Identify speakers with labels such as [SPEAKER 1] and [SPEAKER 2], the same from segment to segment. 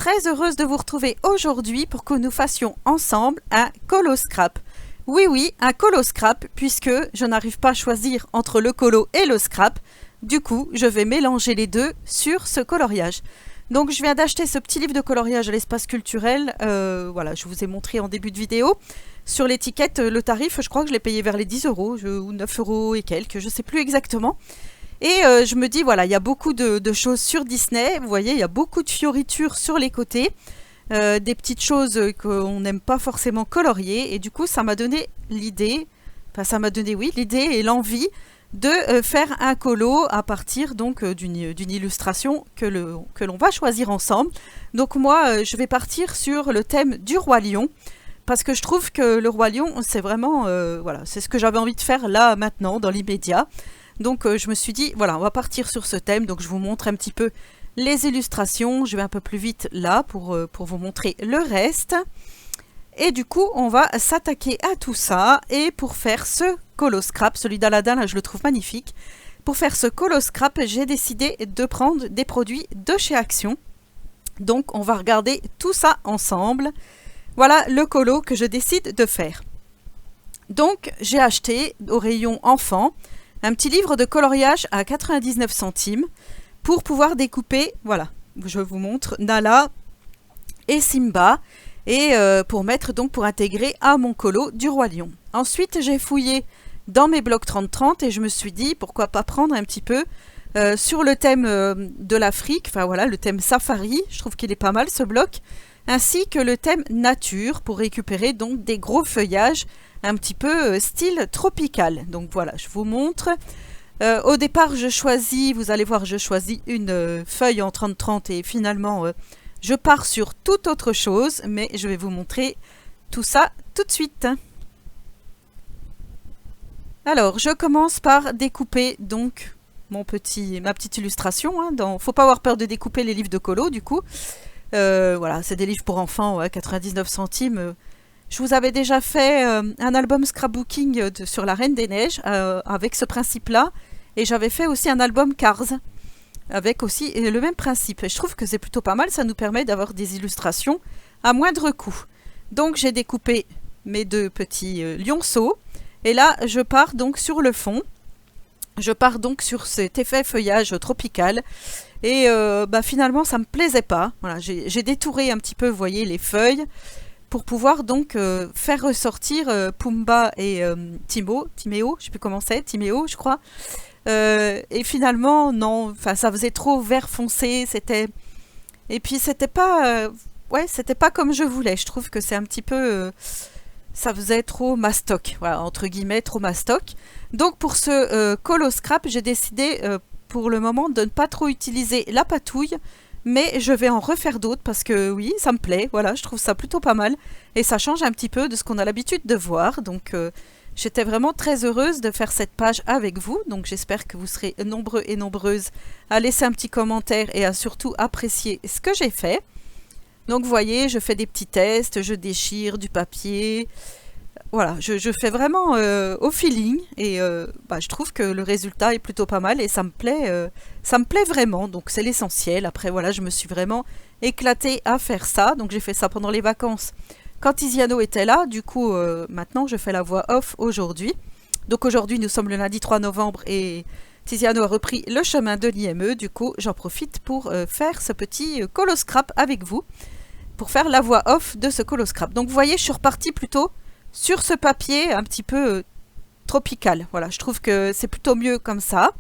[SPEAKER 1] Très heureuse de vous retrouver aujourd'hui pour que nous fassions ensemble un colo scrap. Oui, oui, un colo scrap, puisque je n'arrive pas à choisir entre le colo et le scrap. Du coup, je vais mélanger les deux sur ce coloriage. Donc, je viens d'acheter ce petit livre de coloriage à l'espace culturel. Voilà, je vous ai montré en début de vidéo. Sur l'étiquette, le tarif, je crois que je l'ai payé vers les 10 euros, ou 9 euros et quelques, je ne sais plus exactement. Et je me dis, voilà, il y a beaucoup de choses sur Disney. Vous voyez, il y a beaucoup de fioritures sur les côtés. Des petites choses qu'on n'aime pas forcément colorier. Et du coup, ça m'a donné l'idée, enfin ça m'a donné, oui, l'idée et l'envie de faire un colo à partir donc d'une illustration que l'on va choisir ensemble. Donc moi, je vais partir sur le thème du Roi Lion. Parce que je trouve que le Roi Lion, c'est vraiment, voilà, c'est ce que j'avais envie de faire là, maintenant, dans l'immédiat. Donc je me suis dit, voilà, on va partir sur ce thème. Donc je vous montre un petit peu les illustrations. Je vais un peu plus vite là pour vous montrer le reste. Et du coup, on va s'attaquer à tout ça. Et pour faire ce colo scrap, celui d'Aladin, là, je le trouve magnifique. Pour faire ce colo scrap, j'ai décidé de prendre des produits de chez Action. Donc on va regarder tout ça ensemble. Voilà le colo que je décide de faire. Donc j'ai acheté au rayon enfant un petit livre de coloriage à 99 centimes pour pouvoir découper, voilà, je vous montre, Nala et Simba et pour mettre donc pour intégrer à mon colo du Roi Lion. Ensuite j'ai fouillé dans mes blocs 30-30 et je me suis dit pourquoi pas prendre un petit peu sur le thème de l'Afrique, enfin voilà, le thème safari, je trouve qu'il est pas mal ce bloc, ainsi que le thème nature pour récupérer donc des gros feuillages un petit peu style tropical. Donc voilà, je vous montre. Au départ, je choisis, vous allez voir, je choisis une feuille en 30-30 et finalement, je pars sur toute autre chose, mais je vais vous montrer tout ça tout de suite. Alors, je commence par découper donc ma petite illustration. Faut pas avoir peur de découper les livres de colo, du coup. Voilà, c'est des livres pour enfants, ouais, 99 centimes. Je vous avais déjà fait un album scrapbooking sur la Reine des Neiges avec ce principe-là. Et j'avais fait aussi un album Cars avec aussi le même principe. Et je trouve que c'est plutôt pas mal, ça nous permet d'avoir des illustrations à moindre coût. Donc j'ai découpé mes deux petits lionceaux. Et là, je pars donc sur le fond. Je pars donc sur cet effet feuillage tropical. Et finalement, ça me plaisait pas. Voilà, j'ai détouré un petit peu, vous voyez, les feuilles pour pouvoir donc faire ressortir Pumba et Timéo, je sais plus comment c'est, Timéo, je crois. Et finalement, non, enfin, ça faisait trop vert foncé, et puis c'était pas, ouais, c'était pas comme je voulais. Je trouve que c'est un petit peu, ça faisait trop mastoc, voilà, entre guillemets, trop mastoc. Donc pour ce colo scrap, j'ai décidé pour le moment de ne pas trop utiliser la patouille, mais je vais en refaire d'autres parce que oui, ça me plaît, voilà, je trouve ça plutôt pas mal et ça change un petit peu de ce qu'on a l'habitude de voir. Donc j'étais vraiment très heureuse de faire cette page avec vous, donc j'espère que vous serez nombreux et nombreuses à laisser un petit commentaire et à surtout apprécier ce que j'ai fait. Donc vous voyez, je fais des petits tests, je déchire du papier. Voilà, je fais vraiment au feeling et je trouve que le résultat est plutôt pas mal et ça me plaît vraiment, donc c'est l'essentiel. Après voilà, je me suis vraiment éclatée à faire ça, donc j'ai fait ça pendant les vacances quand Tiziano était là. Du coup maintenant je fais la voix off aujourd'hui. Donc aujourd'hui nous sommes le lundi 3 novembre et Tiziano a repris le chemin de l'IME, du coup j'en profite pour faire ce petit colo scrap avec vous, pour faire la voix off de ce colo scrap. Donc vous voyez, je suis repartie plutôt sur ce papier un petit peu tropical. Voilà, je trouve que c'est plutôt mieux comme ça.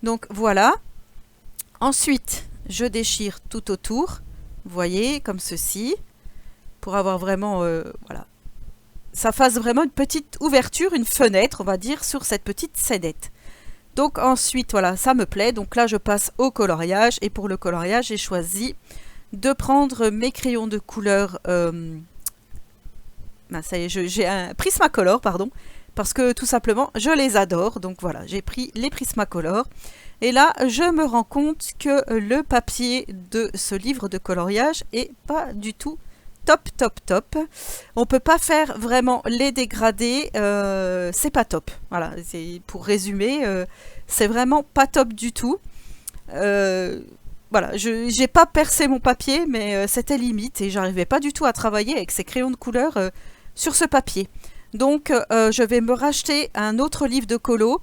[SPEAKER 1] Donc voilà. Ensuite, je déchire tout autour. Vous voyez, comme ceci. Pour avoir vraiment, voilà. Ça fasse vraiment une petite ouverture, une fenêtre, on va dire, sur cette petite scénette. Donc ensuite, voilà, ça me plaît. Donc là, je passe au coloriage. Et pour le coloriage, j'ai choisi de prendre mes crayons de couleur... ça y est, j'ai un Prismacolor, pardon, parce que tout simplement, je les adore. Donc voilà, j'ai pris les Prismacolor. Et là, je me rends compte que le papier de ce livre de coloriage est pas du tout top. On peut pas faire vraiment les dégradés, c'est pas top. Voilà, pour résumer, c'est vraiment pas top du tout. voilà, je j'ai pas percé mon papier, mais c'était limite et j'arrivais pas du tout à travailler avec ces crayons de couleur sur ce papier. Donc je vais me racheter un autre livre de colo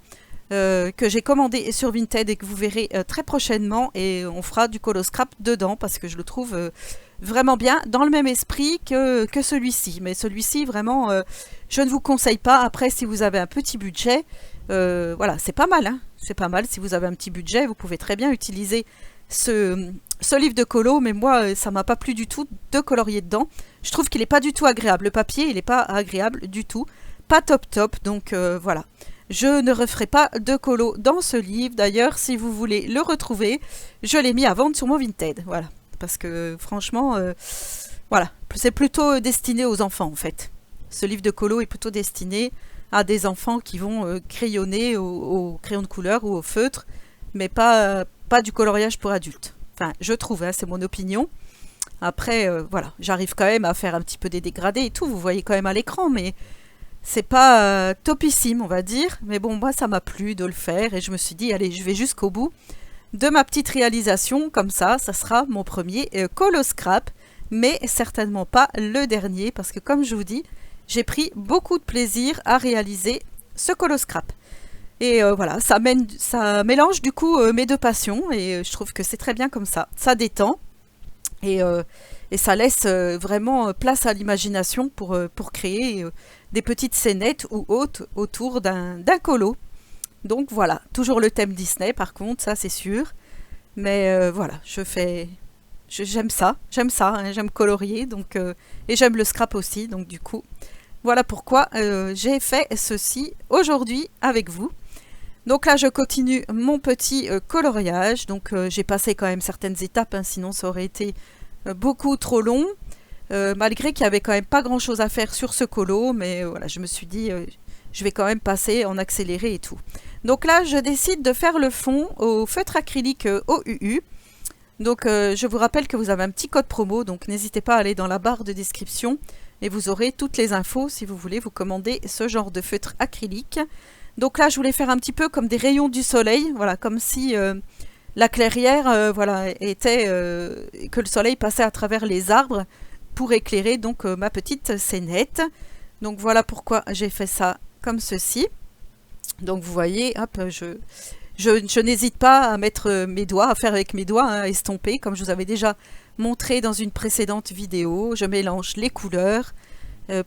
[SPEAKER 1] que j'ai commandé sur Vinted et que vous verrez très prochainement, et on fera du colo scrap dedans parce que je le trouve vraiment bien, dans le même esprit que celui-ci. Mais celui-ci, vraiment, je ne vous conseille pas. Après, si vous avez un petit budget, voilà, c'est pas mal, hein. C'est pas mal, si vous avez un petit budget, vous pouvez très bien utiliser ce livre de colo, mais moi, ça m'a pas plu du tout de colorier dedans. Je trouve qu'il est pas du tout agréable. Le papier, il est pas agréable du tout. Pas top top, donc voilà. Je ne referai pas de colo dans ce livre. D'ailleurs, si vous voulez le retrouver, je l'ai mis à vendre sur mon Vinted. Voilà. Parce que franchement, voilà. C'est plutôt destiné aux enfants en fait. Ce livre de colo est plutôt destiné à des enfants qui vont crayonner au crayon de couleur ou au feutre, mais pas du coloriage pour adultes. Enfin, je trouve, hein, c'est mon opinion. Après, voilà, j'arrive quand même à faire un petit peu des dégradés et tout. Vous voyez quand même à l'écran, mais c'est pas topissime, on va dire. Mais bon, moi, ça m'a plu de le faire et je me suis dit, allez, je vais jusqu'au bout de ma petite réalisation. Comme ça sera mon premier colo scrap, mais certainement pas le dernier parce que, comme je vous dis, j'ai pris beaucoup de plaisir à réaliser ce colo scrap. Et voilà, ça mélange du coup mes deux passions et je trouve que c'est très bien comme ça. Ça détend et, ça laisse vraiment place à l'imagination pour créer des petites scénettes ou autres autour d'un colo. Donc voilà, toujours le thème Disney par contre, ça c'est sûr. Mais voilà, j'aime ça, hein, j'aime colorier donc, et j'aime le scrap aussi. Donc du coup, voilà pourquoi j'ai fait ceci aujourd'hui avec vous. Donc là, je continue mon petit coloriage. Donc j'ai passé quand même certaines étapes, hein, sinon ça aurait été beaucoup trop long. Malgré qu'il n'y avait quand même pas grand chose à faire sur ce colo, mais voilà, je me suis dit, je vais quand même passer en accéléré et tout. Donc là, je décide de faire le fond au feutre acrylique OUU. Donc je vous rappelle que vous avez un petit code promo, donc n'hésitez pas à aller dans la barre de description et vous aurez toutes les infos si vous voulez vous commander ce genre de feutre acrylique. Donc là, je voulais faire un petit peu comme des rayons du soleil, voilà, comme si la clairière, voilà, était que le soleil passait à travers les arbres pour éclairer donc ma petite scénette. Donc voilà pourquoi j'ai fait ça comme ceci. Donc vous voyez, hop, je n'hésite pas à mettre mes doigts, à faire avec mes doigts, hein, à estomper, comme je vous avais déjà montré dans une précédente vidéo. Je mélange les couleurs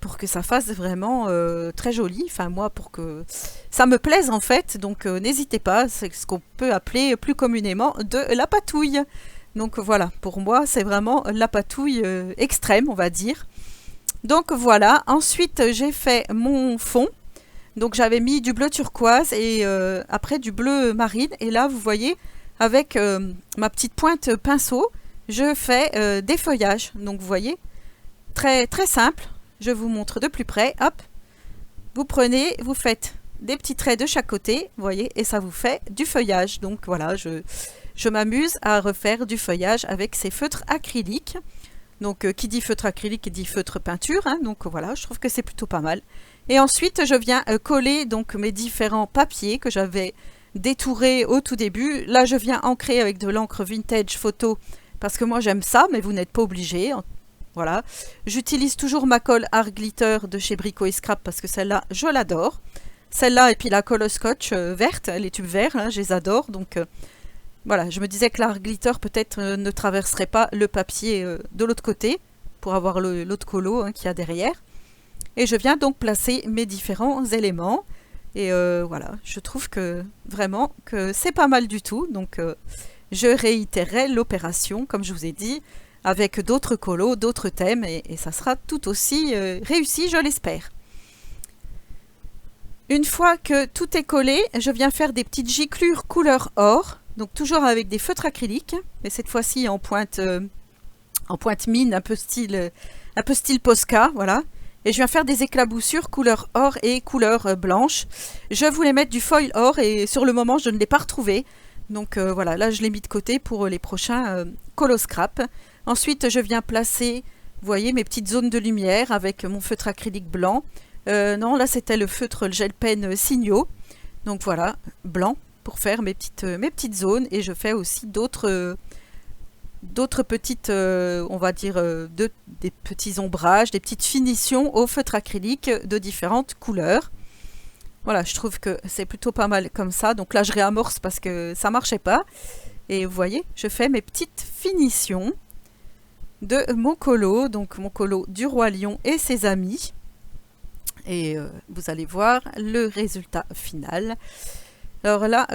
[SPEAKER 1] pour que ça fasse vraiment très joli, enfin moi pour que ça me plaise en fait, donc n'hésitez pas, c'est ce qu'on peut appeler plus communément de la patouille. Donc voilà, pour moi c'est vraiment la patouille extrême on va dire. Donc voilà, ensuite j'ai fait mon fond, donc j'avais mis du bleu turquoise et après du bleu marine, et là vous voyez avec ma petite pointe pinceau, je fais des feuillages, donc vous voyez, très, très simple. Je vous montre de plus près, hop, vous prenez, vous faites des petits traits de chaque côté, vous voyez, et ça vous fait du feuillage. Donc voilà, je m'amuse à refaire du feuillage avec ces feutres acryliques. Donc qui dit feutre acrylique dit feutre peinture, hein, donc voilà, je trouve que c'est plutôt pas mal. Et ensuite, je viens coller donc mes différents papiers que j'avais détourés au tout début. Là, je viens ancrer avec de l'encre vintage photo, parce que moi j'aime ça, mais vous n'êtes pas obligé. Voilà, j'utilise toujours ma colle Art Glitter de chez Brico et Scrap parce que celle-là, je l'adore. Celle-là et puis la colle scotch verte, les tubes verts, hein, je les adore. Donc voilà, je me disais que l'Art Glitter peut-être ne traverserait pas le papier de l'autre côté pour avoir l'autre colo hein, qu'il y a derrière. Et je viens donc placer mes différents éléments. Et voilà, je trouve que vraiment que c'est pas mal du tout. Donc je réitérerai l'opération, comme je vous ai dit, avec d'autres colos, d'autres thèmes, et ça sera tout aussi réussi, je l'espère. Une fois que tout est collé, je viens faire des petites giclures couleur or, donc toujours avec des feutres acryliques, mais cette fois-ci en pointe mine, un peu style Posca, voilà. Et je viens faire des éclaboussures couleur or et couleur blanche. Je voulais mettre du foil or et sur le moment je ne l'ai pas retrouvé. Donc voilà, là je l'ai mis de côté pour les prochains colo scrap. Ensuite, je viens placer, vous voyez, mes petites zones de lumière avec mon feutre acrylique blanc. Non, là, c'était le feutre le gel pen Signaux. Donc voilà, blanc pour faire mes petites zones. Et je fais aussi d'autres d'autres petites, on va dire, des petits ombrages, des petites finitions au feutre acrylique de différentes couleurs. Voilà, je trouve que c'est plutôt pas mal comme ça. Donc là, je réamorce parce que ça marchait pas. Et vous voyez, je fais mes petites finitions de mon colo, donc mon colo du Roi Lion et ses amis. Et vous allez voir le résultat final. Alors là,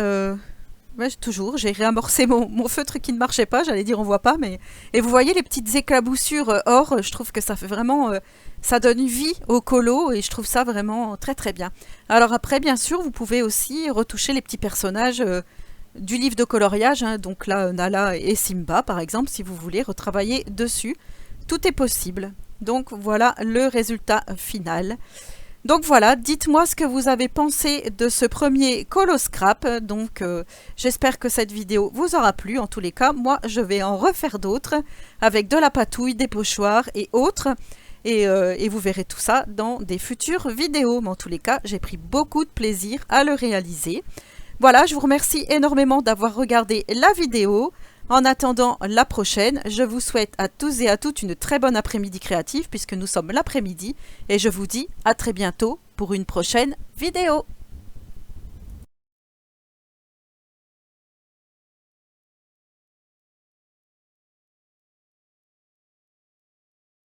[SPEAKER 1] toujours, j'ai réamorcé mon feutre qui ne marchait pas, j'allais dire on voit pas, mais... Et vous voyez les petites éclaboussures or, je trouve que ça fait vraiment... ça donne vie au colo et je trouve ça vraiment très très bien. Alors après, bien sûr, vous pouvez aussi retoucher les petits personnages du livre de coloriage, hein, donc là, Nala et Simba par exemple, si vous voulez retravailler dessus. Tout est possible. Donc voilà le résultat final. Donc voilà, dites-moi ce que vous avez pensé de ce premier colo scrap. Donc j'espère que cette vidéo vous aura plu. En tous les cas, moi je vais en refaire d'autres avec de la patouille, des pochoirs et autres. Et vous verrez tout ça dans des futures vidéos. Mais en tous les cas, j'ai pris beaucoup de plaisir à le réaliser. Voilà, je vous remercie énormément d'avoir regardé la vidéo. En attendant la prochaine, je vous souhaite à tous et à toutes une très bonne après-midi créative puisque nous sommes l'après-midi et je vous dis à très bientôt pour une prochaine vidéo.